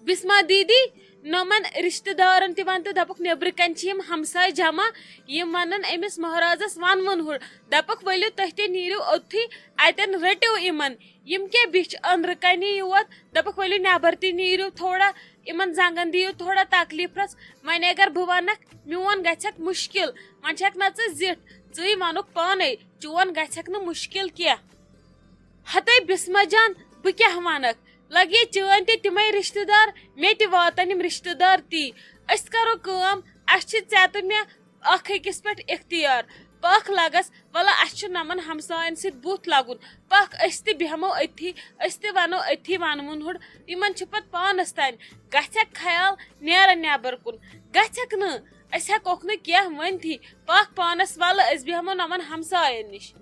بسما دیدی نمن رشتہ دارن تہ دپک نبر کن ہمسائے جمع یم ونن امس مہرازس ون ہر دپک ولو تہ تہ نیرو اوتھی اتن رٹو امن یم کیا بچ اندر کنی یوت دپک ولو نبر تہ نیرو تھوڑا امن زنگن دیو تھوڑا تکلیف رس ون اگر بہ ونک میون گھک مشکل ون چھک نا زٹ ژی ونک پانے چون گھک نا مشکل کیا ہتے بسما جان بہ کیا ونک لگے چٲنۍ تہِ تِمے رشتہ دار مے تہِ واتن یم رشتہ دار تی أسۍ کرو کٲم اَسہِ چھِ ژےٚ تہٕ مےٚ اکھ أکِس پٮ۪ٹھ اختیار پکھ لگس ولا اَسہِ چھُ نمن ہمساین سۭتۍ بُتھ لگُن پکھ أسۍ تہِ بیہمو أتھی أسۍ تہِ ونو أتھی ونوُن ہُر یِمن چھُ پتہٕ پانس تانۍ گژھٮ۪کھ خیال نیرن نٮ۪بر کُن گژھٮ۪کھ نہٕ أسۍ ہٮ۪کوکھ نہٕ کینٛہہ ؤنتھی پکھ پانس ولا أسۍ بیہمو نمن ہمساین نِش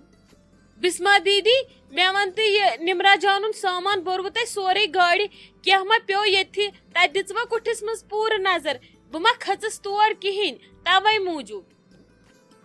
بسما دیدی مے ون تہ یہ نمرا جانن سامان بوروٕ تۄہہِ سورُے گاڑِ کینٛہہ ما پیو ییٚتھی تتہِ دِژوا کُٹھِس منٛز پوٗرٕ نظر بہٕ ما کھٔژٕس تور کِہیٖنۍ توے موٗجوٗب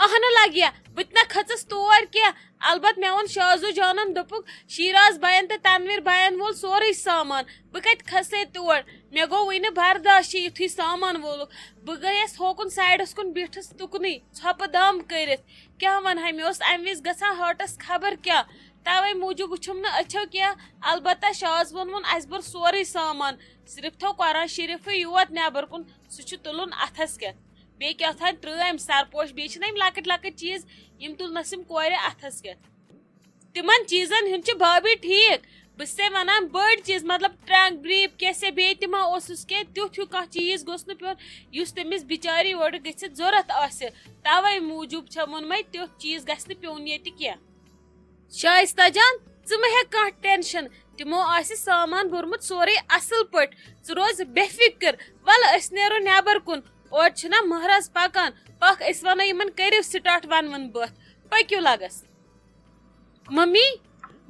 اہنہٕ لگیا بہٕ تہِ نہ کھٔژٕس تور کینٛہہ البتہ مے ووٚن شازو جانن دوٚپُکھ شیراز باین تہٕ تنویر باین وول سورُے سامان بہٕ کتہِ کھسے تور مے گوٚو وُنہِ برداشی یُتھُے سامان وولُکھ بہٕ گٔیس ہوکُن سایڈس کُن بیٖٹھٕس تُکنُے ژھۄپہٕ دم کٔرِتھ کیاہ ونہا مےٚ اوس امہِ وِزِ گژھان ہاٹس خبر کیاہ توے موٗجوٗب وٕچھُم نہٕ أچھو کینٛہہ البتہ شاز ووٚنوُن اسہِ بوٚر سورُے سامان صرف تھوٚو قرآن شریٖفٕے یوت نٮ۪بر کُن سُہ چھُ تُلُن اتھس کٮ۪تھ بیٚیہِ کیٛاہ تھام ترٲمۍ سرپوش بیٚیہِ چھِنہ یِم لۄکٕٹۍ لۄکٕٹۍ چیٖز یِم تُلنس یِم کورِ اتھس کٮ۪تھ تِمن چیٖزن ہُنٛد چھُ بھابی ٹھیٖک بہٕ چھسے ونان بٔڑۍ چیٖز مطلب ٹرنک بریٖف کیسے بیٚیہِ تہِ ما اوسُس کینٛہہ تیُتھ ہیوٗ کانٛہہ چیٖز گوٚژھ نہٕ پیوٚن یُس تٔمِس بِچارِ یورٕ گٔژھِتھ ضوٚرتھ آسہِ توے موٗجوٗب چھےٚ ووٚنمے تیُتھ چیٖز گژھِ نہٕ پیوٚن ییٚتہِ کینٛہہ شائستہ جان ژٕ مہ ہیٚکھ کانٛہہ ٹینشن تِمو آسہِ سامان بوٚرمُت سورُے اصل پٲٹھۍ ژٕ روز بے فِکر ولہٕ أسۍ نیرو نٮ۪بر کُن اورٕ چھُنہ مہراز پکان پکھ أسۍ ونو یِمن کٔرِو سٹاٹ ونوُن بٲتھ پٔکِو لگس ممی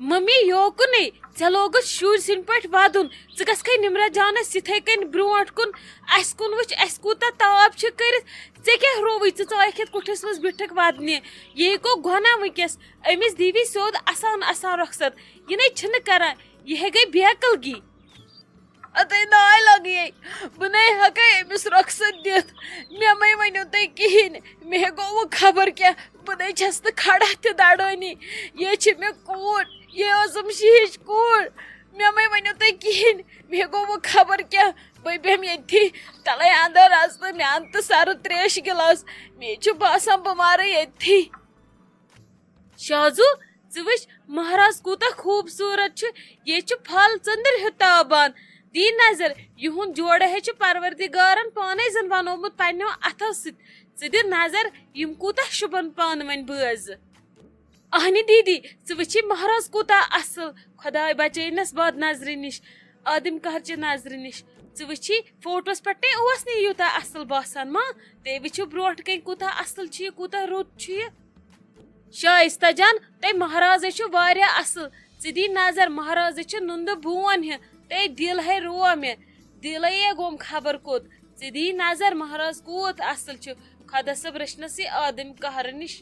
ممی یوکُنے ژےٚ لوگُتھ شُرۍ سٕنٛدۍ پٲٹھۍ ودُن ژٕ گژھکھے نمرا جانس یِتھے کٔنۍ برونٛٹھ کُن اسہِ کُن وٕچھ اسہِ کوٗتاہ تاپھ چھُ کٔرِتھ ژےٚ کیٛاہ رووٕے ژٕ ژایکھ یتھ کُٹھِس منٛز بیٖٹھکھ ودنہِ یے گوٚو گۄناہ وٕنکیٚس أمِس دیٖوی سیوٚد اسان اسان رۄخصت یہِ نَے چھِنہٕ کران یہِ ہے گٔے بیقلگی اتے ناے لگیے بہٕ نَے ہٮ۪کے أمِس رۄخصت دِتھ مےٚ مے ؤنِو تُہۍ کِہیٖنۍ مےٚ گوٚو وۄنۍ خبر کیٛاہ بہٕ نَے چھس نہٕ کھڑا تہِ دڑٲنی یے چھِ مےٚ کوٗر یہ ٲسٕم شیٖش کوٗر مےٚ مے ؤنِو تُہۍ کِہیٖنۍ مےٚ گوٚو وۄنۍ خبر کیٛاہ بہٕ بیٚہمہٕ ییٚتھی تلے اندر اژنہٕ مےٚ اَن تہٕ سرٕ تریشہِ گِلاس مے چھُ باسان بہٕ مارٕ ییٚتھی شازو ژٕ وٕچھ مہراز کوٗتاہ خوٗبصوٗرت چھُ یے چھُ پھل ژٔنٛدٕر ہیوٗ تابان دی نظر یِہُنٛد جوڑٕ ہے چھُ پروردِگارن پانے زن بنومُت پننیو اتھو سۭتۍ ژٕ دِ نظر یِم کوٗتاہ شوٗبن پانہٕ ؤنۍ بٲژٕ اہنہِ دیدی ژٕ وٕچھی مہراز کوٗتاہ اصل خۄداے بچٲینس بد نظرِ نِش آدم کہرچہِ نظرِ نِش ژٕ وٕچھی فوٹوس پٮ۪ٹھ نے اوس نہٕ یوٗتاہ اصل باسان ما تُہۍ وٕچھِو برونٛٹھ کَنۍ کوٗتاہ اصل چھُ یہِ کوٗتاہ رُت چھُ یہِ شائستہ جان تۄہہِ مہرازے چھُ واریاہ اصل ژٕ دی نظر مہرازے چھُ نُندٕ بون ہیٚو تۄہہِ دِل ہے رو مےٚ دِلے گوٚم خبر کوٚت ژٕ دی نظر مہراز کوٗت اصل چھُ خۄدا صٲب رٔچھنس یہِ آدم قہر نِش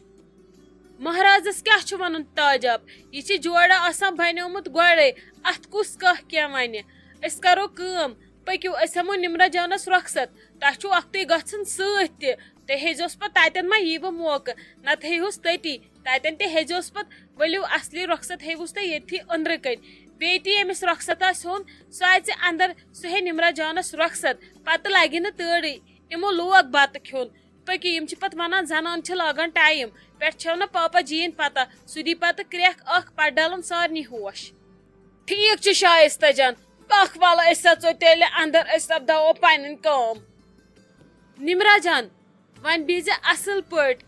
مہرازس کیٛاہ چھُ ونُن تاجاب یہِ چھِ جوڑا آسان بنیومُت گۄڈے اتھ کُس کانٛہہ کینٛہہ ونہِ أسۍ کرو کٲم پٔکِو أسۍ ہٮ۪مو نمرا جانس رۄخصت تۄہہِ چھُو اکھتُے گژھُن سۭتۍ تہِ تُہۍ ہیزیوس پتہٕ تتٮ۪ن ما ییٖوٕ موقعہٕ نتہٕ ہیٚیہوس تٔتی تتٮ۪ن تہِ ہیزیوس پتہٕ ؤلِو اصلی رۄخصت ہیٚیوُس تُہۍ ییٚتھی أنٛدرٕ کَنۍ بیٚیہِ تہِ ییٚمِس رۄخصت آسہِ ہیوٚن سُہ اژِ انٛدر سُہ ہیٚیہِ نمرا جانس رۄخصت پتہٕ لگہِ نہٕ تٲرٕے یِمو لوگ بتہٕ کھیوٚن پٔکِو یِم چھِ پتہٕ ونان زنان چھِ لاگان ٹایم پٮ۪ٹھ چھو نہٕ پاپا جیٖن پتہ سُہ دی پتہٕ کرٛٮ۪کھ اکھ پتہٕ ڈلان سارنٕے ہوش ٹھیٖک چھُ شائستہ جان پکھ والہٕ أسۍ اژو تیٚلہِ انٛدر أسۍ سپداوو پنٕنۍ کٲم نمرا جان وۄنۍ بِہزِ اصل پٲٹھۍ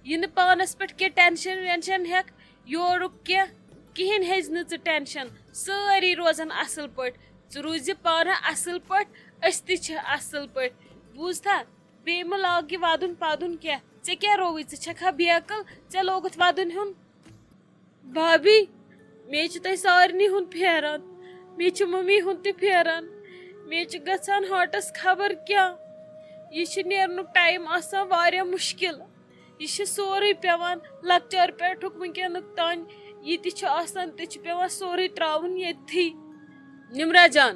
یہِ نہٕ پانس پٮ۪ٹھ کینٛہہ ٹینشن وینشن ہٮ۪کھ یورُک کینٛہہ کِہیٖنۍ ہیٚزِ نہٕ ژٕ ٹینشن سٲری روزن اصل پٲٹھۍ ژٕ روٗزِ پانہٕ اصل پٲٹھۍ أسۍ تہِ چھِ اصل پٲٹھۍ بوٗزتھا بیٚیہِ مہ لاگ یہِ ودُن پدُن کینٛہہ ژےٚ کیٛاہ رووٕے ژٕ چھکھا بیقل ژےٚ لوگُتھ ودُن ہیوٚن بھابی مے چھُ تۄہہِ سارنٕے ہُنٛد پھیران مے چھُ ممی ہُنٛد تہِ پھیران مے چھُ گژھان ہاٹس خبر کیٛاہ یہِ چھُ نیرنُک ٹایم آسان واریاہ مُشکل یہِ چھُ سورُے پیٚوان لۄکچار پٮ۪ٹھُک وٕنکیٚنُک تانۍ یہِ تہِ چھُ آسان تہِ چھُ پیٚوان سورُے تراوُن ییٚتھی نمرا جان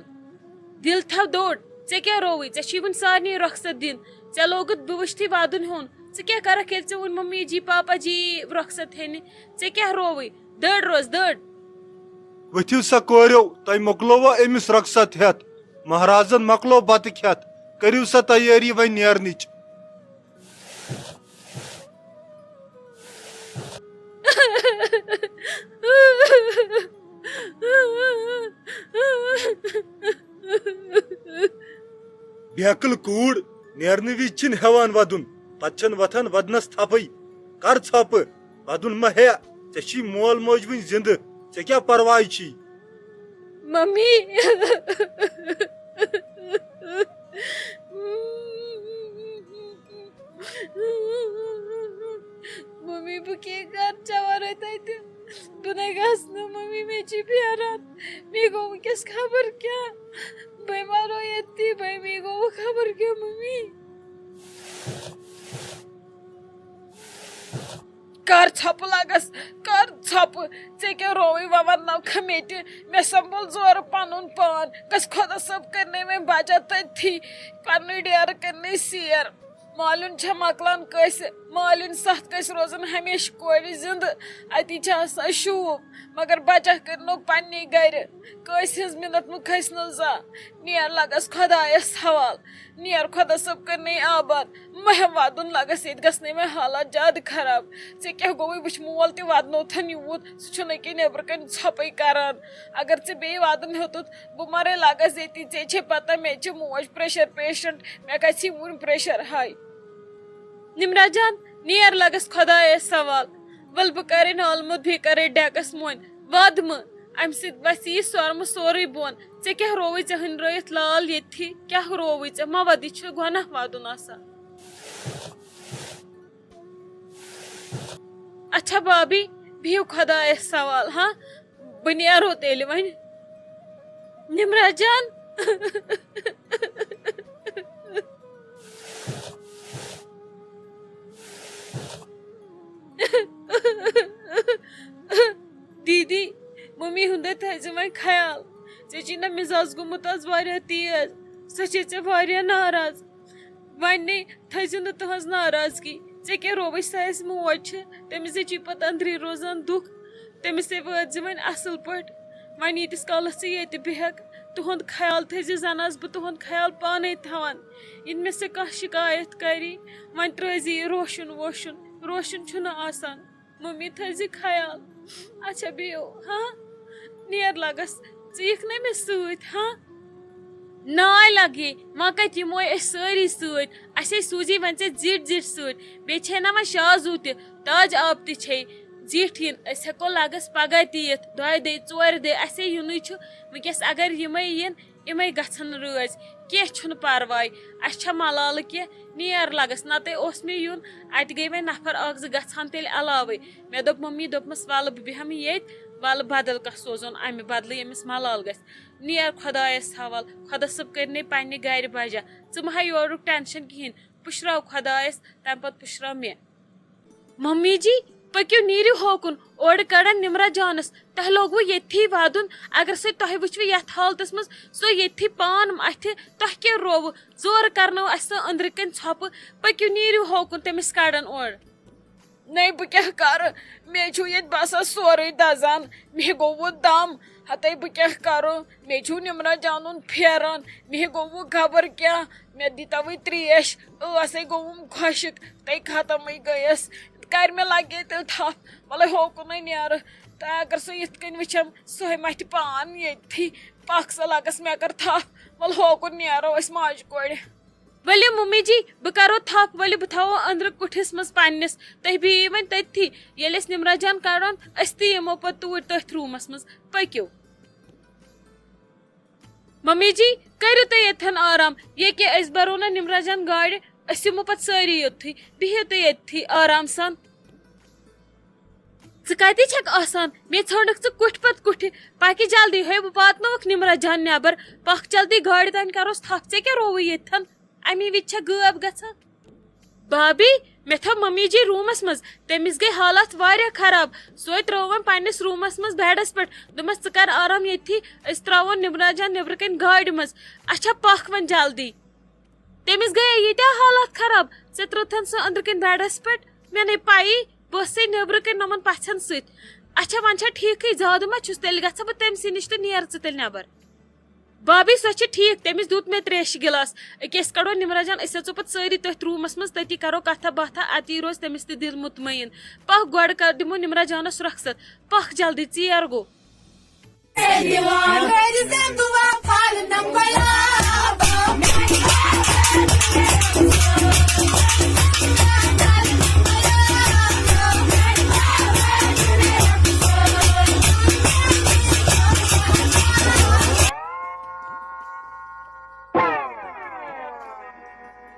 دِل تھاو دوٚر ژے کیٛاہ رووٕے ژےٚ چھُے وُنہِ سارنٕے رۄخصت دِنۍ ژےٚ لوگُتھ بہٕ وٕچھتھٕے وَدُن ہیوٚن ژٕ کیٛاہ کَرکھ ییٚلہِ ژےٚ ووٚن ممی جی پاپا جی رۄخصت ہینہِ ژےٚ کیٛاہ رووٕے دٔڑ روز دٔڑ ؤتھِو سا کوریو تۄہہِ مۄکلووا أمِس رۄخصت ہٮ۪تھ مہرازن مۄکلو بتہٕ کھٮ۪تھ کٔرِو سا تیٲری وۄنۍ نیرنٕچ بیکل کوٗر نیرنہٕ وِزِ چھِنہٕ ہٮ۪وان ودُن پتہٕ چھَن وۄتھان ودنس تھپھے کر ژھۄپہٕ ودُن ما ہے ژےٚ چھی مول موج وٕنہِ زِندٕ ژےٚ کیٛاہ پرواے چھی ممی ممی بہٕ کیٛاہ کر ژےٚ ورٲے تتہِ بہٕ نَے گژھٕ نہٕ ممی مےٚ چھِ پھیران مےٚ گوٚو وٕنکٮ۪س خبر کیٛاہ بہٕ مرو ییٚتی بہٕ مے گوٚو خبر کیٛاہ ممی کر ژھۄپہٕ لگس کر ژھۄپہٕ ژےٚ کیٛاہ رووٕے وۄنۍ ونناوکھا مےٚ تہِ مےٚ سمبول زورٕ پنُن پان گژھ خۄدا صٲب کٔرنَے وۄنۍ بچا تٔتھی پننُے ڈیرٕ کٔرنَے سیر مالیُن چھےٚ مۄکلان کٲنٛسہِ مالیُن 7 کٲنٛسہِ روزان ہمیشہٕ کورِ زِندٕ اتی چھِ آسان شوٗب مگر بچا کٔرنوکھ پننی گرِ کٲنٛسہِ ہٕنٛز مِنت مہٕ کھٔسۍ نہٕ زانٛہہ نیر لگس خۄدایس حوال نیر خۄدا صٲب کٔرنَے آباد مہ ہٮ۪م ودُن لگس ییٚتہِ گژھنَے وۄنۍ حالات زیادٕ خراب ژےٚ کیٛاہ گوٚوُے وٕچھ مول تہِ ودنوتھن یوٗت سُہ چھُنہٕ أکیٛاہ نیٚبرٕ کَنۍ ژھۄپَے کران اگر ژےٚ بیٚیہِ ودُن ہیوٚتُتھ بہٕ مرے لگس ییٚتی ژےٚ چھے پتہ مےٚ چھِ موج پریشر پیشنٹ مےٚ گژھِ وُنہِ پریشر ہاے نمرا جان نیر لگس خۄدایس سوال ول بہٕ کرے نالہٕ بیٚیہِ کرے ڈیکس مۄنۍ ود مہٕ امہِ سۭتۍ وسہِ یہِ سۄرمہٕ سورُے بۄن ژےٚ کیٛاہ رووٕے ژےٚ ہٕنٛرٲیِتھ لال ییٚتھی کیٛاہ رووٕے ژےٚ ما ود یہِ چھُ گۄناہ ودُن آسان اچھا بابی بِہِو خۄدایس سوال ہاں بہٕ نیرو تیٚلہِ وۄنۍ نمرا جان دیدی ممی ہُنٛدے تھٲیزِ وۄنۍ خیال ژےٚ چھی نہ مِزاز گوٚمُت آز واریاہ تیز سۄ چھے ژےٚ واریاہ ناراض وۄنۍ تھٲیزِ نہٕ تٕہٕنٛز ناراضگی ژےٚ کیٛاہ رووٕے سۄ اَسہِ موج چھِ تٔمِس چھُی پتہٕ أنٛدری روزان دُکھ تٔمِسے وٲتزِ وۄنۍ اصل پٲٹھۍ وۄنۍ ییٖتِس کالس ژٕ ییٚتہِ بیٚہکھ تُہُنٛد خیال تھٲیزِ زن آسہٕ بہٕ تُہُنٛد خیال پانے تھاوان ییٚلہِ مےٚ سۄ کانٛہہ شکایت کری وۄنۍ ترٲیزِ یہِ روشُن ووشُن روشُن چھُنہٕ آسان ممی تھٲیزِ خیال اچھا بِہِو ہاں نیر لگس ژٕ یِکھ نا مےٚ سۭتۍ ہاں ناے لگے وۄنۍ کتہِ یِموے أسۍ سٲری سۭتۍ اسے سوٗزی وۄنۍ ژےٚ زِٹھۍ زِٹھۍ سۭتۍ بیٚیہِ چھے نا وۄنۍ شازوٗ تہِ تاج آب تہِ چھے زِٹھۍ یِن أسۍ ہٮ۪کو لگس پگاہ تہِ یِتھ 2 دۄہہِ 4 دۄہہِ اسے یِنُے چھُ وٕنکٮ۪س اگر یِمے یِن یِمے گژھن رٲزۍ کینٛہہ چھُنہٕ پرواے اسہِ چھےٚ ملالہٕ کینٛہہ نیر لگس نتہٕ اوس مےٚ یُن اتہِ گٔے وۄنۍ نفر 1-2 گژھان تیٚلہِ علاوے مےٚ دوٚپ ممی دوٚپمس ولہٕ بہٕ بیٚہمہٕ ییٚتہِ ولہٕ بدل کانٛہہ سوزون امہِ بدلہٕ ییٚمِس ملال گژھِ نیر خۄدایس حوال خۄدا صٲب کٔرنَے پننہِ گرِ بجا ژٕ مہ ہا یورُک ٹینشن کہیٖنۍ پُشراو خۄدایس تمہِ پتہٕ پُشراو مےٚ ممی جی پٔکِو نیٖرِو ہوکُن اورٕ کڑن نمرا جانس تۄہہِ لوگوٕ ییٚتھی ودُن اگر سۄ تۄہہِ وٕچھوٕ یتھ حالتس منٛز سۄ ییٚتھی پان اتھِ تۄہہِ کیٛاہ رووٕ زورٕ کرنٲو اسہِ سۄ أنٛدرٕ کَنۍ ژھۄپہٕ پٔکِو نیٖرِو ہوکُن تٔمِس کڑن اورٕ نَے بہٕ کیٛاہ کرٕ مےٚ چھُ ییٚتہِ باسان سورُے دزان مےٚ گوٚوٕ دم ہتے بہٕ کیٛاہ کرٕ مےٚ چھُ نمرا جانُن پھیران مےٚ گوٚوٕ خبر کیٛاہ مےٚ دِتوٕے تریش ٲسے گوٚوُم خۄشِک تے ختمٕے گٔیس کر مےٚ لگے تیٚلہِ تھپھ وَلے ہوکُنٕے نیرٕ تہٕ اگر سۄ یِتھ کٔنۍ وٕچھم سۄے متھِ پان ییٚتھی پکھ سا لگس مےٚ کر تھپھ وَلہٕ ہوکُن نیرو أسۍ ماجہِ کورِ ؤلِو ممی جی بہٕ کرو تھپھ ؤلِو بہٕ تھاوو أنٛدرٕ کُٹھِس منٛز پننِس تُہۍ بِہِو وۄنۍ تٔتھی ییٚلہِ أسۍ نمرا جان کڑون أسۍ تہِ یِمو پتہٕ توٗرۍ تٔتھۍ روٗمس منٛز پٔکِو ممی جی کٔرِو تُہۍ ییٚتھن آرام ییٚکیٛاہ أسۍ برو نا نمرا جان گاڑِ أسۍ یِمو پتہٕ سٲری یوٚتھٕے بِہِو تُہۍ ییٚتھی آرام سان ژٕ کتی چھکھ آسان مےٚ ژھانڈکھ ژٕ کُٹھِ پتہٕ کُٹھِ پکہِ جلدی ہے بہٕ واتناوکھ نمرا جان نٮ۪بر پکھ جلدی گاڑِ تانۍ کروس تھپھ ژےٚ کیٛاہ رووٕے ییٚتھن امی وِزِ چھےٚ غٲب گژھان بابی مے تھو ممی جی رومس مز تمس گئی حالات واریاہ خراب سوے ترون پننس رومس مز بیڈس پہ دمس ژٕ کر آرام ییٚتھی أسۍ تراوون نبرا جان نبر کن گاڑِ مز اچھا پکھ ون جلدی تمس گٔیے ییٖتیٛاہ حالات خراب ژےٚ ترٛٲوتھن سۄ أنٛدرٕ کن بیڈس پہ مےٚ نٔے پایی بہٕ ٲسٕے نبرٕ کن نمن پژھٮ۪ن سۭتۍ اچھا وۄنۍ چھا ٹھیٖکھٕے زیادٕ ما چھُس تیٚلہِ گژھٕ بہٕ تٔمسٕے نِش تہٕ نیرٕ ژٕ تیٚلہِ نٮ۪بر بابی سۄ چھِ ٹھیٖک تٔمِس دیُت مےٚ تریشہِ گِلاس أکیٛاہ أسۍ کڑو نمرا جان أسۍ اژو پتہٕ سٲری تٔتھۍ روٗمس منٛز تٔتی کرو کتھا باتھا اتی روزِ تٔمِس تہِ دِل مطمعین پکھ گۄڈٕ دِمو نمرا جانس رۄخصت پکھ جلدی ژیر گوٚو